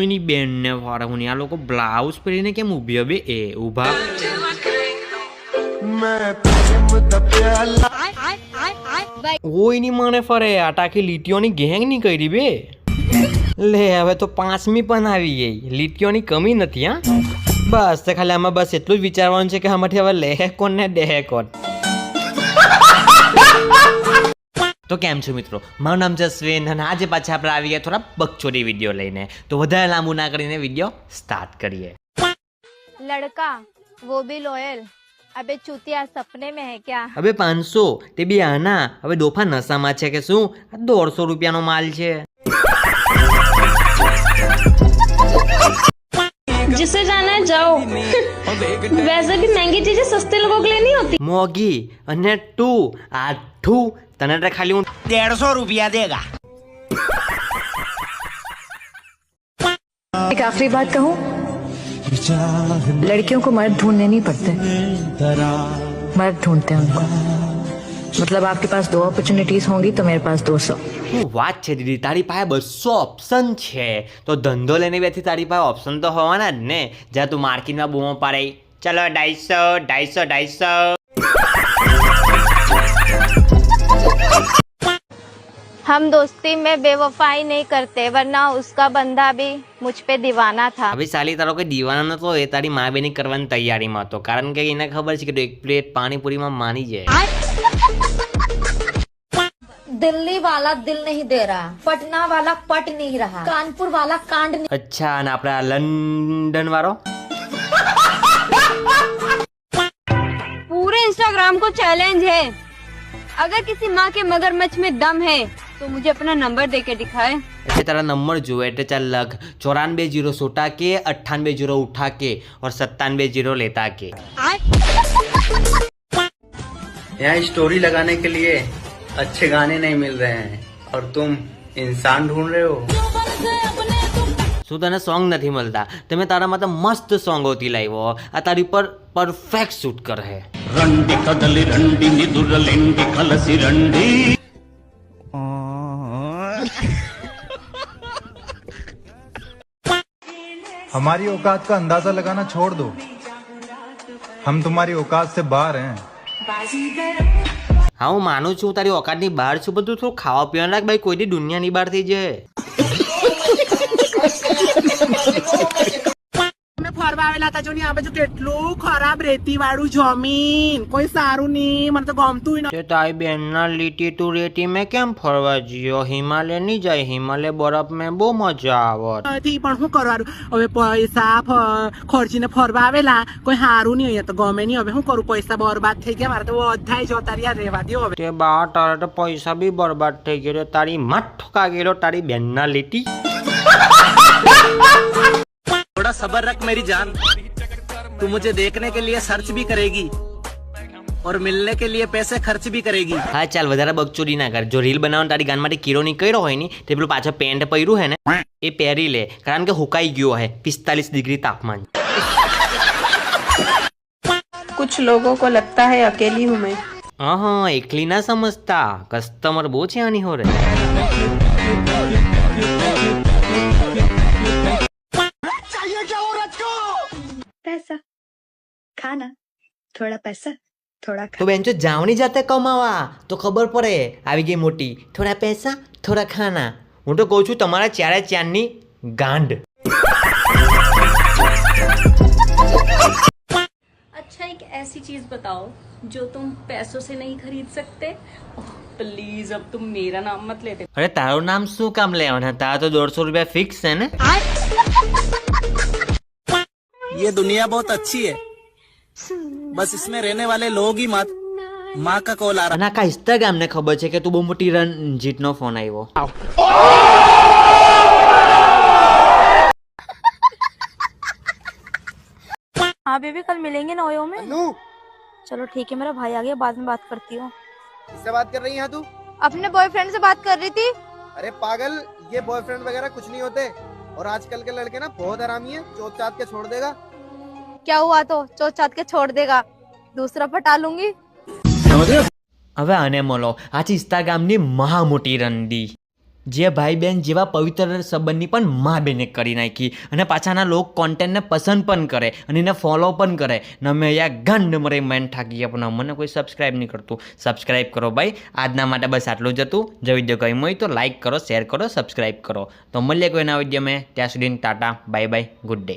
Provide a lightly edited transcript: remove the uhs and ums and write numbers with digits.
એની બેનને વાળું આ લોકો બ્લાઉઝ પહેરીને કેમ ઊભી હવે એ ઊભા ઓયની મને ફરે આ ટાંકી લીટીઓની ગેંગ ની કરી બે લે હવે તો 5મી પણ આવી ગઈ લીટીઓની કમી નથી હા બસ તો ખાલી આમાં બસ એટલું જ વિચારવાનું છે કે આમાંથી હવે લે કોણ ને ડે કોણ તો કેમ છો મિત્રો મારું નામ છે અશ્વિન અને આજે પાછા આપણે આવી ગયા થોડા બકચોદી વિડીયો લઈને તો વધારે લાંબુ ના કરીને વિડીયો સ્ટાર્ટ કરીએ लड़का वो भी लॉयल अबे चूतिया सपने में है क्या હવે 500 તે બી આના હવે દોફા નશામાં છે કે શું 150 રૂપિયાનો માલ છે जिसे जाना है जाओ वैसे भी महंगी चीजें सस्ते लोगों के लिए नहीं होती મોગી અને તું આઠું તને તો ખાલી હું 150 રૂપિયા દેગા एक आखिरी बात कहूँ लड़कियों को मर्द ढूंढने नहीं पड़ते मर्द ढूंढते हैं उनको मतलब आपके पास 2 अपॉर्चुनिटीज होंगी तो मेरे पास 200 શું વાત છે દીદી તારી પાસે 200 ઓપ્શન છે તો ધંધો લઈને બેઠી તારી પાસે ઓપ્શન તો હોવાના જ ને જ્યાં તું માર્કેટમાં બૂમો પાડે ચલો 250 हम दोस्ती में बेवफाई नहीं करते वरना उसका बंदा भी मुझ पे दीवाना था હવે સાલી તારો કોઈ દીવાના નતો એ તારી મા બેની કરવાની તૈયારીમાં હતો કારણ કે એને ખબર છે કે એક પ્લેટ પાણીપુરીમાં માની જાય दिल्ली वाला दिल नहीं दे रहा पटना वाला पट नहीं रहा कानपुर वाला कांड नहीं અચ્છા અને આપણે આ લંડન વાળો पूरे इंस्टाग्राम को चैलेंज है अगर किसी माँ के मगरमच्छ में दम है तो मुझे अपना नंबर दे के दिखाए એટલે તારા નંબર જોવે એટલે ચાલ લખ 94 सोटा के 98 उठा के और 97 लेता के यहाँ स्टोरी लगाने के लिए अच्छे गाने नहीं मिल रहे हैं और तुम इंसान ढूंढ रहे हो શું તને સોંગ નથી મળતા તમે તારા માટે મસ્ત સોંગોથી લાવ્યો આ તારી પર પરફેક્ટ શૂટ કરે రండి కదలి రండి నిదురలిండి కలసి రండి हमारी औकात का अंदाजा लगाना छोड़ दो हम तुम्हारी औकात से बाहर हैं હા હું માનું છું તારી ઓકાતની બહાર છું બધું થોડું ખાવા પીવાનું રાખ ભાઈ કોઈની દુનિયાની બહાર થઈ જાય ફરવા આવેલા હતા જો ને આ બાજુ કેટલું ખરાબ રેતી વાળું જમીન કોઈ સારું નહીં મને તો ગમતું તે તારી બેનના લીટી તું રેતી મેં કેમ ફરવા જયો હિમાલય નહીં જાય હિમાલય બરફ મેં બહુ મજા આવત નથી પણ શું કરવાનું હવે પૈસા ખર્ચીને ફરવા આવેલા કોઈ સારું નહીં અહીંયા તો ગમે નહીં હવે શું કરું પૈસા બરબાદ થઈ ગયા મારે તો બધાય જતા રહ્યા રહેવા દો હવે તે બા તારા તો પૈસા બી બરબાદ થઈ ગયો તારી માથ ઠોકા ગયેલો તારી બેનના લીટી थोड़ा सब्र रख मेरी जान तू मुझे देखने के लिए सर्च भी करेगी और मिलने के लिए पैसे खर्च भी करेगी હા ચાલ વધારે બકચોદી ના કર જો રીલ બનાવવાનું તારી ગાન માટે કીરો નીકળ્યો હોય ને તે પેલું પાછળ પેન્ટ પહેર્યું હે ને એ પહેરી લે કારણ કે હુકાઈ ગયો હે 45 ડિગ્રી તાપમાન कुछ लोगों को लगता है अकेली हूँ मैं હા એકલી ના સમજતા કસ્ટમર બહુ છે આની હોરે पैसा खाना थोड़ा पैसा थोड़ा તો બેન જો જાવણી જાતે કમાવા તો ખબર પડે આવી ગઈ મોટી થોડા પૈસા થોડા ખાના હું તો કહું છું તમારા ચારે ચારની ગાંડ अच्छा एक ऐसी चीज बताओ जो तुम पैसों से नहीं खरीद सकते प्लीज अब तुम मेरा नाम मत लेते અરે તારું નામ શું કામ લેવાના તારા તો 150 રૂપિયા ફિક્સ છે ને ये दुनिया बहुत अच्छी है बस इसमें रहने वाले लोग ही मत माँ का कॉल आ रहा અને આખા ઇન્સ્ટાગ્રામ ને ખબર છે કે તું બહુ મોટી રણજીતનો ફોન આવ્યો हाँ बेबी कल मिलेंगे ना ओयो में चलो ठीक है मेरा भाई आ गया बाद में बात करती हूँ किससे बात कर रही है तू अपने बॉयफ्रेंड से बात कर रही थी अरे पागल ये बॉयफ्रेंड वगैरह कुछ नहीं होते और आजकल के लड़के ना बहुत हरामी है चोट चाट के छोड़ देगा क्या हुआ तो चोट चाट के छोड़ देगा दूसरा पटा लूंगी હવે આને મળો આ છે ઇન્સ્ટાગ્રામની મહા મોટી રંડી જે ભાઈ બહેન જેવા પવિત્ર સંબંધની પણ મા બેને કરી નાખી અને પાછાના લોકો કોન્ટેન્ટને પસંદ પણ કરે અને એને ફોલો પણ કરે ને અમે અહીંયા ગંડ મરે મેન થાકી ગયા પણ મને કોઈ સબસ્ક્રાઈબ નહીં કરતું. સબસ્ક્રાઈબ કરો ભાઈ. આજના માટે બસ આટલું જ હતું. જો વિડીયો ગમ્યો હોય તો લાઈક કરો, શેર કરો, સબસ્ક્રાઈબ કરો. તો મળીએ કોઈ નવા વિડીયો મેં. ત્યાં સુધી Tata, bye bye, good day.